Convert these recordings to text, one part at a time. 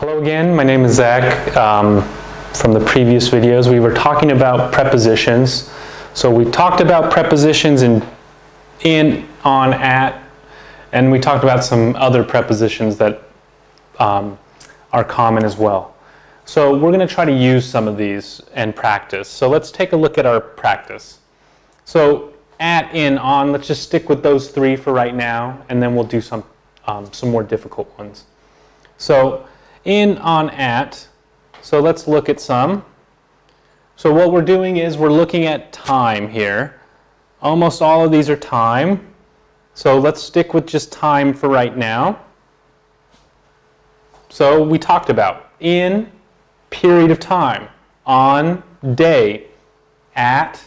Hello again, my name is Zach. From the previous videos we were talking about prepositions. So we talked about prepositions in, on, at, and we talked about some other prepositions that are common as well. So we're going to try to use some of these and practice. So let's take a look at our practice. So at, in, on, let's just stick with those three for right now, and then we'll do some more difficult ones. So in, on, at. So let's look at some. So what we're doing is we're looking at time here. Almost all of these are time. So let's stick with just time for right now. So we talked about in, period of time, on, day, at,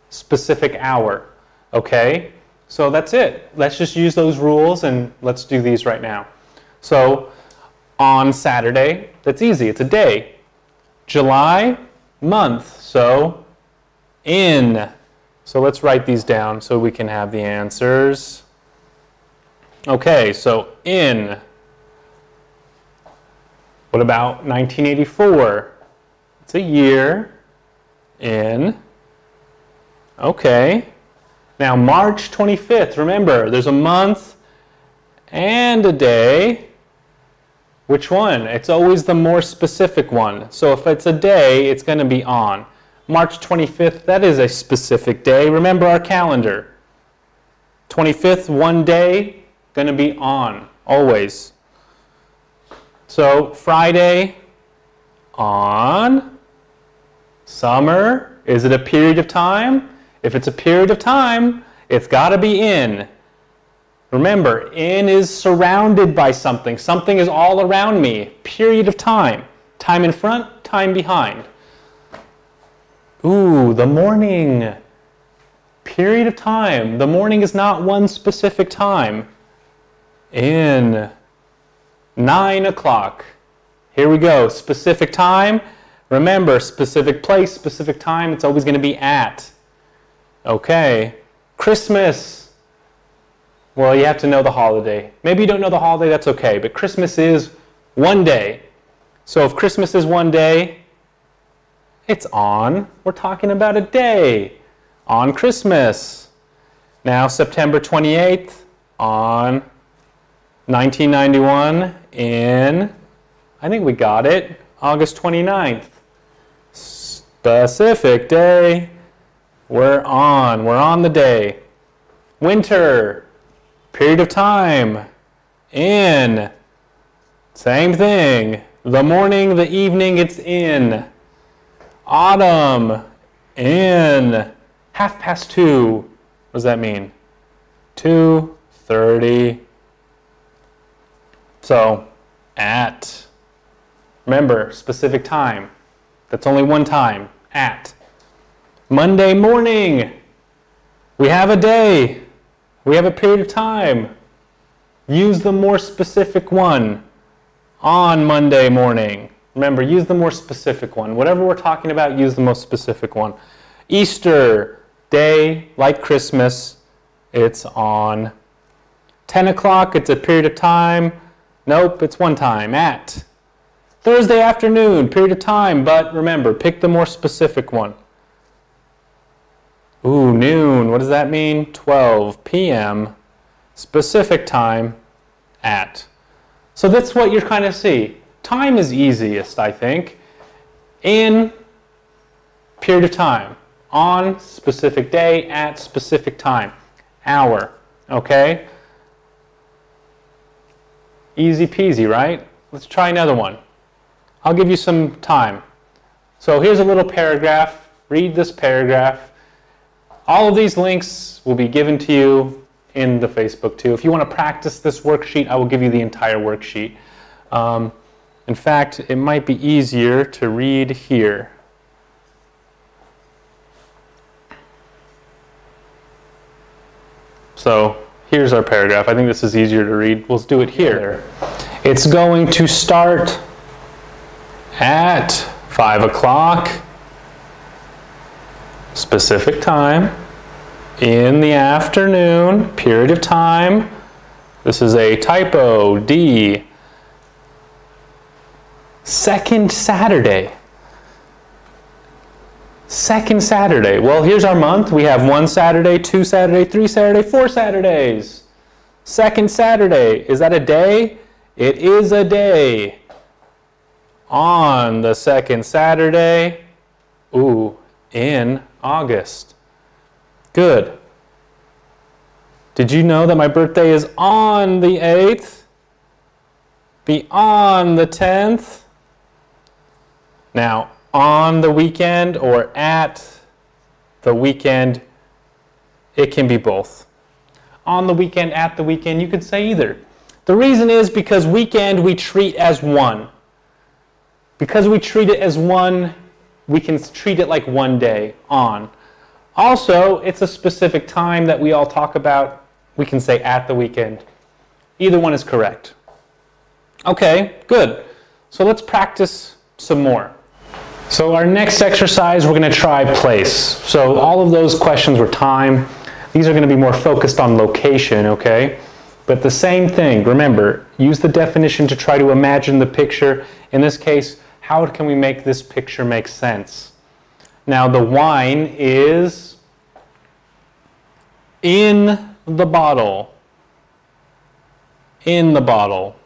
specific hour. Okay? So that's it. Let's just use those rules and let's do these right now. So on Saturday, that's easy, it's a day. July, month, so in. So let's write these down so we can have the answers. Okay, so in. What about 1984? It's a year. In. Okay. Now March 25th, remember, there's a month and a day. Which one? It's always the more specific one. So if it's a day, it's going to be on. March 25th, that is a specific day. Remember our calendar. 25th, one day, going to be on, always. So Friday, on. Summer, is it a period of time? If it's a period of time, it's got to be in. Remember, in is surrounded by something. Something is all around me. Period of time. Time in front, time behind. Ooh, the morning. Period of time. The morning is not one specific time. In. 9 o'clock. Here we go. Specific time. Remember, specific place, specific time, it's always going to be at. Okay. Christmas. Well, you have to know the holiday. Maybe you don't know the holiday, that's okay. But Christmas is one day. So if Christmas is one day, it's on. We're talking about a day. On Christmas. Now September 28th, on 1991, in, I think we got it, August 29th. Specific day. We're on the day. Winter. Period of time, in, same thing. The morning, the evening, it's in. Autumn, in. 2:30. What does that mean? 2:30. So, at. Remember, specific time. That's only one time, at. Monday morning, we have a day. We have a period of time. Use the more specific one. On Monday morning. Remember, use the more specific one. Whatever we're talking about, use the most specific one. Easter day, like Christmas, it's on. 10 o'clock, it's a period of time. Nope, it's one time, at. Thursday afternoon, period of time, but remember, pick the more specific one. Ooh, noon. What does that mean? 12 p.m. Specific time, at. So that's what you're kind of see. Time is easiest, I think. In, period of time. On, specific day. At, specific time. Hour. Okay? Easy peasy, right? Let's try another one. I'll give you some time. So here's a little paragraph. Read this paragraph. All of these links will be given to you in the Facebook too. If you want to practice this worksheet, I will give you the entire worksheet. In fact, it might be easier to read here. So here's our paragraph. I think this is easier to read. We'll do it here. It's going to start at 5 o'clock. Specific time, in the afternoon, period of time. This is a typo, D. Second Saturday. Second Saturday. Well, here's our month. We have 1 Saturday, 2 Saturday, 3 Saturday, 4 Saturdays. Second Saturday. Is that a day? It is a day. On the second Saturday, in August. Good. Did you know that my birthday is on the 8th? Be on the 10th? Now, on the weekend or at the weekend, it can be both. On the weekend, at the weekend, you could say either. The reason is because weekend we treat as one. Because we treat it as one, we can treat it like one day, on. Also, it's a specific time that we all talk about. We can say at the weekend. Either one is correct. Okay, good. So let's practice some more. So our next exercise, we're going to try place. So all of those questions were time. These are going to be more focused on location, okay? But the same thing, remember, use the definition to try to imagine the picture. In this case, how can we make this picture make sense? Now the wine is in the bottle. In the bottle.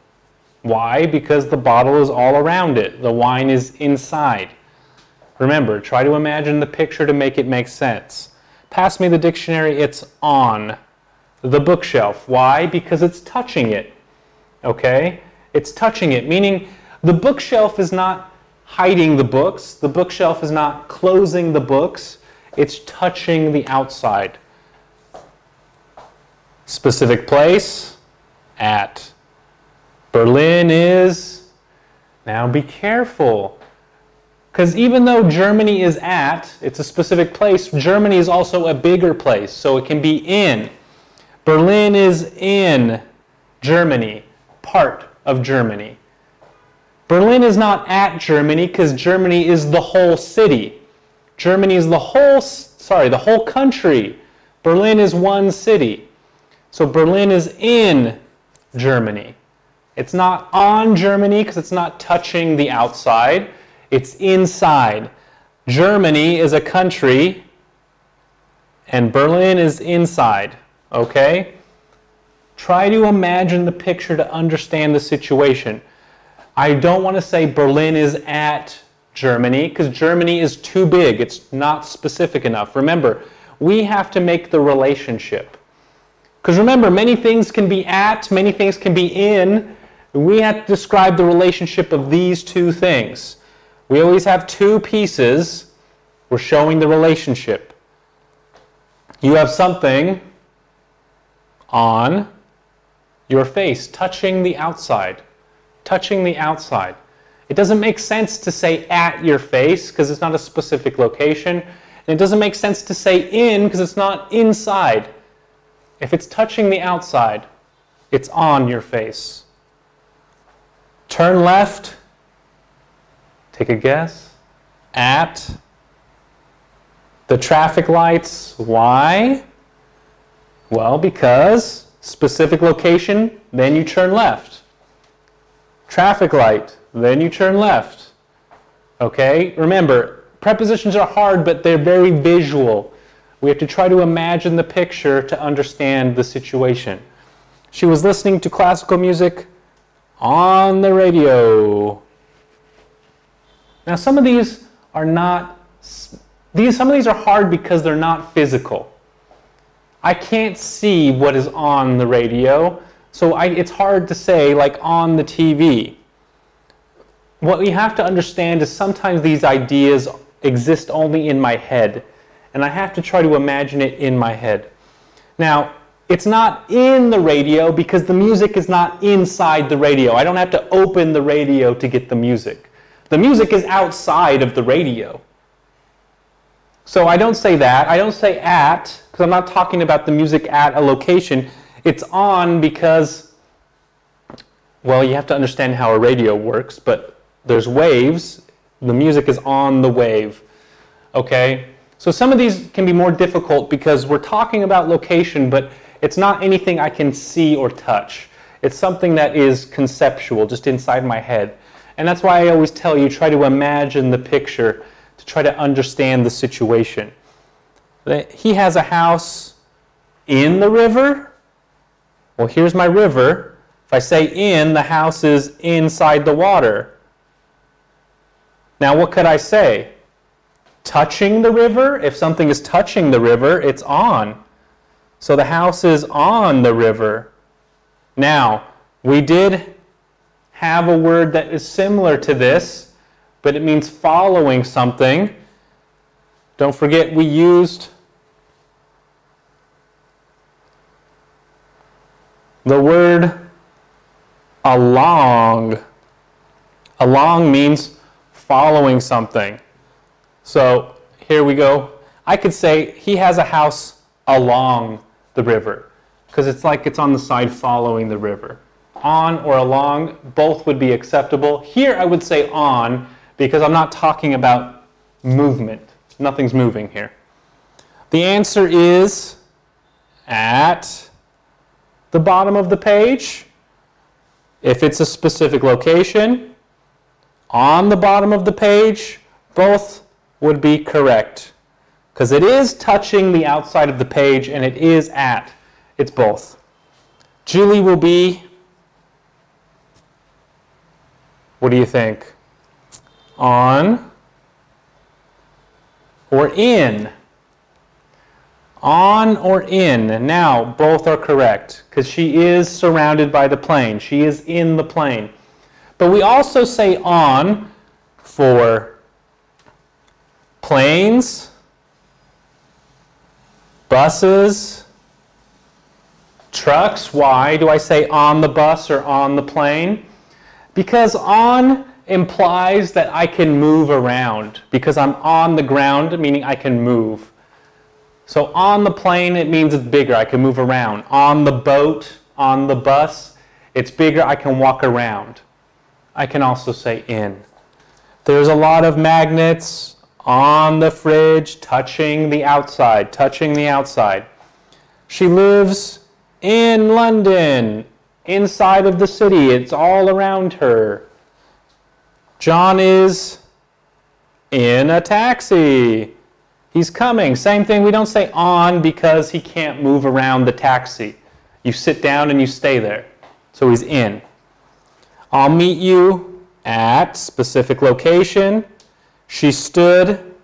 Why? Because the bottle is all around it. The wine is inside. Remember, try to imagine the picture to make it make sense. Pass me the dictionary, it's on the bookshelf. Why? Because it's touching it. Okay? It's touching it, meaning the bookshelf is not hiding the books. The bookshelf is not closing the books. It's touching the outside. Specific place, at. Berlin is, now be careful. Because even though Germany is at, it's a specific place, Germany is also a bigger place, so it can be in. Berlin is in Germany, part of Germany. Berlin is not at Germany because Germany is the whole city. Germany is the whole country. Berlin is one city. So Berlin is in Germany. It's not on Germany because it's not touching the outside. It's inside. Germany is a country and Berlin is inside. Okay? Try to imagine the picture to understand the situation. I don't want to say Berlin is at Germany because Germany is too big. It's not specific enough. Remember, we have to make the relationship. Because remember, many things can be at, many things can be in. We have to describe the relationship of these two things. We always have two pieces. We're showing the relationship. You have something on your face, touching the outside. Touching the outside. It doesn't make sense to say at your face because it's not a specific location. And it doesn't make sense to say in because it's not inside. If it's touching the outside, it's on your face. Turn left. Take a guess. At the traffic lights. Why? Well, because specific location, then you turn left. Traffic light, then you turn left. Okay? Remember, prepositions are hard, but they're very visual. We have to try to imagine the picture to understand the situation. She was listening to classical music on the radio. Now some of these are not, some of these are hard because they're not physical. I can't see what is on the radio, so it's hard to say like on the TV. What we have to understand is sometimes these ideas exist only in my head, and I have to try to imagine it in my head. Now, it's not in the radio because the music is not inside the radio. I don't have to open the radio to get the music. The music is outside of the radio. So I don't say that. I don't say at, because I'm not talking about the music at a location. It's on because, well, you have to understand how a radio works, but there's waves. The music is on the wave. Okay? So some of these can be more difficult because we're talking about location, but it's not anything I can see or touch. It's something that is conceptual, just inside my head. And that's why I always tell you, try to imagine the picture to try to understand the situation. He has a house in the river. Well, here's my river. If I say in, the house is inside the water. Now, what could I say? Touching the river? If something is touching the river, it's on. So the house is on the river. Now, we did have a word that is similar to this, but it means following something. Don't forget we used the word along. Along means following something. So here we go. I could say he has a house along the river because it's like it's on the side following the river. On or along, both would be acceptable. Here I would say on because I'm not talking about movement. Nothing's moving here. The answer is at the bottom of the page. If it's a specific location, on the bottom of the page, both would be correct because it is touching the outside of the page and it is at. It's both. Julie will be, what do you think? On or in? On or in? Now, both are correct because she is surrounded by the plane. She is in the plane. But we also say on for planes, buses, trucks. Why do I say on the bus or on the plane? Because on implies that I can move around. Because I'm on the ground, meaning I can move. So on the plane, it means it's bigger. I can move around. On the boat, on the bus, it's bigger. I can walk around. I can also say in. There's a lot of magnets on the fridge, touching the outside, touching the outside. She lives in London, inside of the city. It's all around her. John is in a taxi. He's coming. Same thing, we don't say on because he can't move around the taxi. You sit down and you stay there. So he's in. I'll meet you at specific location. She stood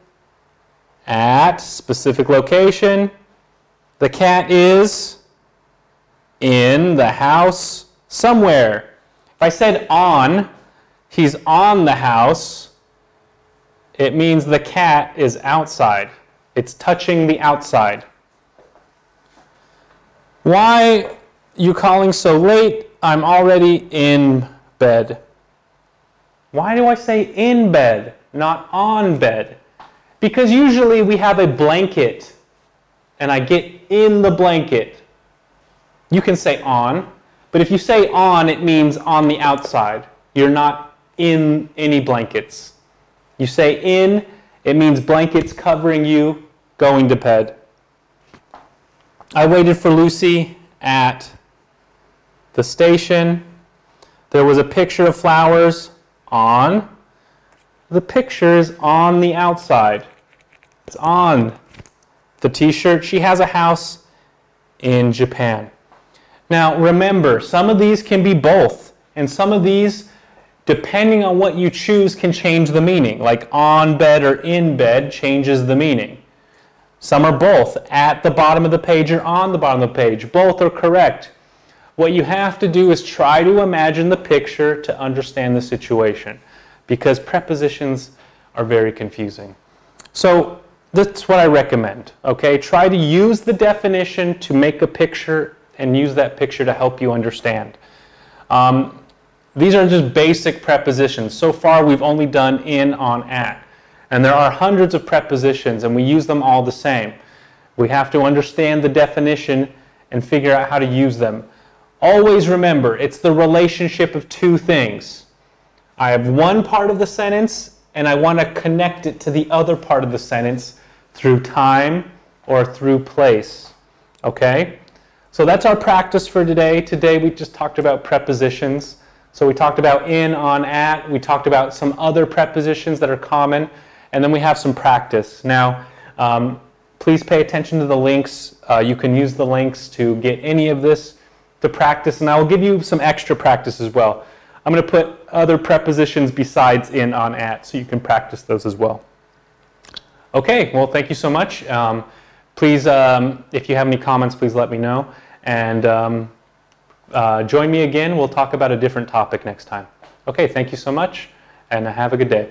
at specific location. The cat is in the house somewhere. If I said on, he's on the house, it means the cat is outside. It's touching the outside. Why you calling so late? I'm already in bed. Why do I say in bed, not on bed? Because usually we have a blanket and I get in the blanket. You can say on, but if you say on, it means on the outside. You're not in any blankets. You say in, it means blankets covering you going to bed. I waited for Lucy at the station. There was a picture of flowers on. The picture is on the outside. It's on the t-shirt. She has a house in Japan. Now remember, some of these can be both, and some of these, depending on what you choose, can change the meaning. Like on bed or in bed changes the meaning. Some are both, at the bottom of the page or on the bottom of the page. Both are correct. What you have to do is try to imagine the picture to understand the situation, because prepositions are very confusing. So that's what I recommend, okay? Try to use the definition to make a picture and use that picture to help you understand. These are just basic prepositions. So far we've only done in, on, at. And there are hundreds of prepositions and we use them all the same. We have to understand the definition and figure out how to use them. Always remember, it's the relationship of two things. I have one part of the sentence and I want to connect it to the other part of the sentence through time or through place. Okay? So that's our practice for today. Today we just talked about prepositions. So we talked about in, on, at. We talked about some other prepositions that are common. And then we have some practice. Now, please pay attention to the links. You can use the links to get any of this to practice. And I will give you some extra practice as well. I'm going to put other prepositions besides in, on, at, so you can practice those as well. Okay, well, thank you so much. Please, if you have any comments, please let me know. And join me again. We'll talk about a different topic next time. Okay, thank you so much, and have a good day.